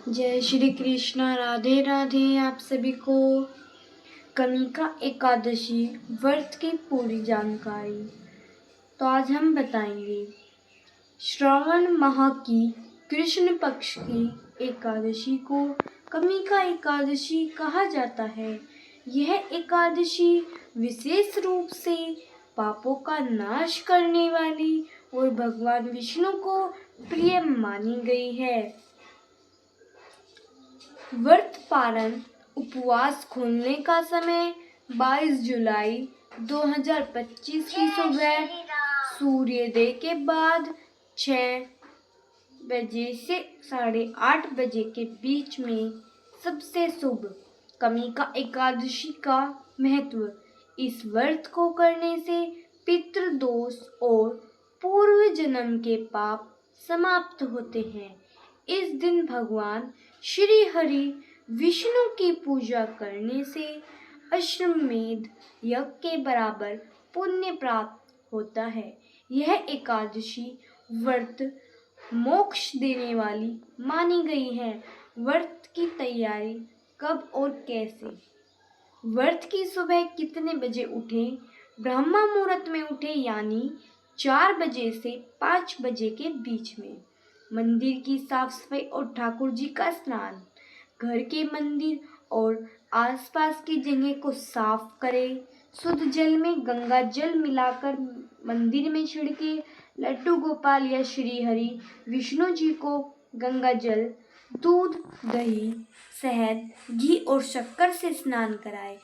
जय श्री कृष्ण। राधे राधे आप सभी को। कनिका एकादशी व्रत की पूरी जानकारी तो आज हम बताएंगे। श्रावण माह की कृष्ण पक्ष की एकादशी को कनिका एकादशी कहा जाता है। यह एकादशी विशेष रूप से पापों का नाश करने वाली और भगवान विष्णु को प्रिय मानी गई है। व्रत पारण उपवास खोलने का समय 22 जुलाई 2025 की सुबह सूर्योदय के बाद 6 बजे से 8:30 बजे के बीच में सबसे शुभ। कनिका एकादशी का महत्व। इस व्रत को करने से पितृदोष और पूर्व जन्म के पाप समाप्त होते हैं। इस दिन भगवान श्री हरि विष्णु की पूजा करने से अश्वमेध यज्ञ के बराबर पुण्य प्राप्त होता है। यह एकादशी व्रत मोक्ष देने वाली मानी गई है। व्रत की तैयारी कब और कैसे। व्रत की सुबह कितने बजे उठें? ब्रह्म मुहूर्त में उठे यानी 4 बजे से 5 बजे के बीच में। मंदिर की साफ सफाई और ठाकुर जी का स्नान। घर के मंदिर और आसपास की जगह को साफ करें। शुद्ध जल में गंगा जल मिलाकर मंदिर में छिड़के। लड्डू गोपाल या श्री हरि विष्णु जी को गंगा जल, दूध, दही, शहद, घी और शक्कर से स्नान कराए।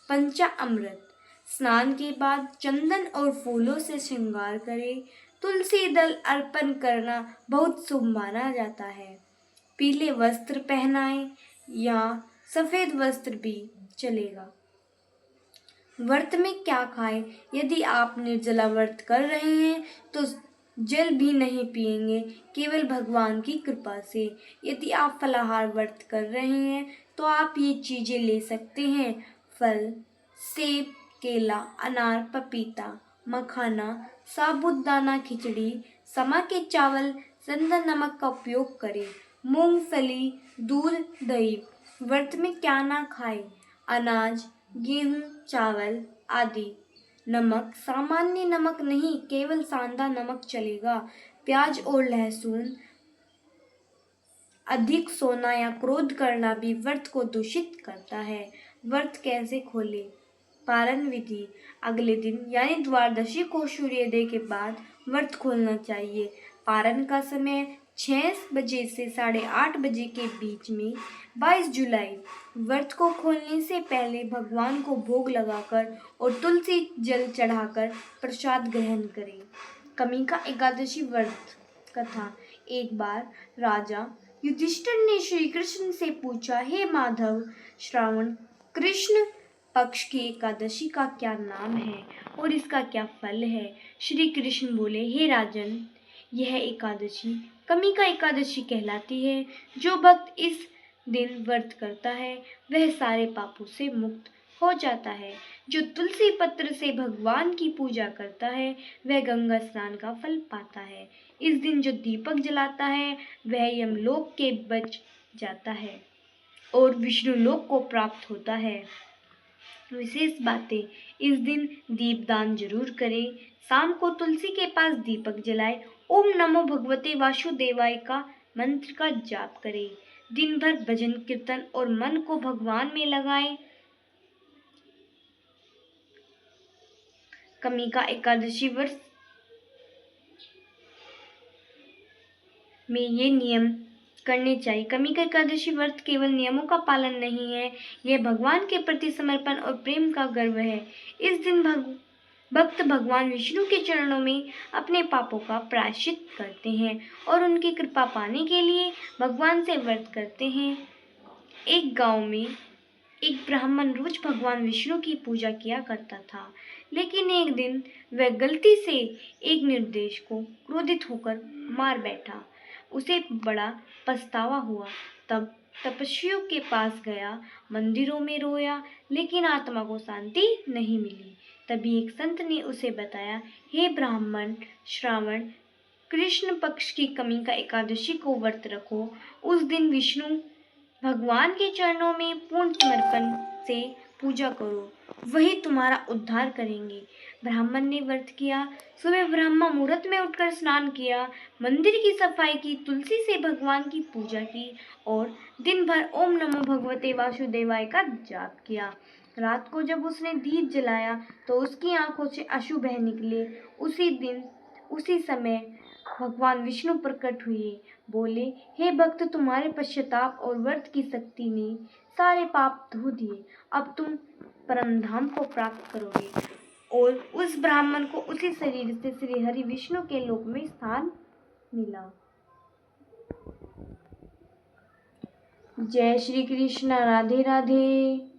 पंचामृत। स्नान के बाद चंदन और फूलों से श्रृंगार करें। तुलसी दल अर्पण करना बहुत शुभ माना जाता है। पीले वस्त्र पहनाएं या सफेद वस्त्र भी चलेगा। व्रत में क्या खाएं? यदि आप निर्जला व्रत कर रहे हैं तो जल भी नहीं पिएंगे, केवल भगवान की कृपा से। यदि आप फलाहार व्रत कर रहे हैं तो आप ये चीजें ले सकते हैं: फल, सेब, केला, अनार, पपीता, मखाना, साबूदाना खिचड़ी, समा के चावल, चंदन नमक का उपयोग करें। मूंगफली, दूध, दही। व्रत में क्या ना खाएं? अनाज, गेहूं, चावल आदि। नमक सामान्य नमक नहीं, केवल सादा नमक चलेगा। प्याज और लहसुन। अधिक सोना या क्रोध करना भी व्रत को दूषित करता है। व्रत कैसे खोले? पारण विधि। अगले दिन यानी द्वादशी को सूर्योदय के बाद व्रत खोलना चाहिए। पारण का समय 6 बजे से 8:30 बजे के बीच में। 22 जुलाई। व्रत को खोलने से पहले भगवान को भोग लगाकर और तुलसी जल चढ़ाकर प्रसाद ग्रहण करें। कनिका एकादशी व्रत कथा। एक बार राजा युधिष्ठिर ने श्री कृष्ण से पूछा, हे माधव, श्रावण कृष्ण पक्ष की एकादशी का क्या नाम है और इसका क्या फल है? श्री कृष्ण बोले, हे राजन, यह एकादशी कनिका एकादशी कहलाती है। जो भक्त इस दिन व्रत करता है वह सारे पापों से मुक्त हो जाता है। जो तुलसी पत्र से भगवान की पूजा करता है वह गंगा स्नान का फल पाता है। इस दिन जो दीपक जलाता है वह यमलोक के बच जाता है और विष्णु लोक को प्राप्त होता है। विशेष बातें। इस दिन दीपदान जरूर करें। शाम को तुलसी के पास दीपक जलाएं। ओम नमो भगवते वासुदेवाय का मंत्र का जाप करें। दिन भर भजन कीर्तन और मन को भगवान में लगाएं। कनिका एकादशी व्रत में ये नियम करने चाहिए। कनिका एकादशी व्रत केवल नियमों का पालन नहीं है, यह भगवान के प्रति समर्पण और प्रेम का गर्व है। इस दिन भक्त भगवान विष्णु के चरणों में अपने पापों का प्रायश्चित करते हैं और उनकी कृपा पाने के लिए भगवान से व्रत करते हैं। एक गांव में एक ब्राह्मण रोज भगवान विष्णु की पूजा किया करता था, लेकिन एक दिन वह गलती से एक निर्देश को क्रोधित होकर मार बैठा। उसे बड़ा पछतावा हुआ। तब तपस्वियों के पास गया, मंदिरों में रोया, लेकिन आत्मा को शांति नहीं मिली। तभी एक संत ने उसे बताया, हे ब्राह्मण, श्रावण कृष्ण पक्ष की कमी का एकादशी को व्रत रखो। उस दिन विष्णु भगवान के चरणों में पूर्ण समर्पण से पूजा करो, वही तुम्हारा उद्धार करेंगे। ब्राह्मण ने व्रत किया। सुबह ब्रह्म मुहूर्त में उठकर स्नान किया, मंदिर की सफाई की, तुलसी से भगवान की पूजा की और दिन भर ओम नमो भगवते वासुदेवाय का जाप किया। रात को जब उसने दीप जलाया तो उसकी आंखों से आंसू बह निकले। उसी समय भगवान विष्णु प्रकट हुए, बोले, हे भक्त, तुम्हारे पश्चाताप और व्रत की शक्ति ने सारे पाप धो दिए। अब तुम परमधाम को प्राप्त करोगे। और उस ब्राह्मण को उसी शरीर से श्री हरि विष्णु के लोक में स्थान मिला। जय श्री कृष्ण। राधे राधे।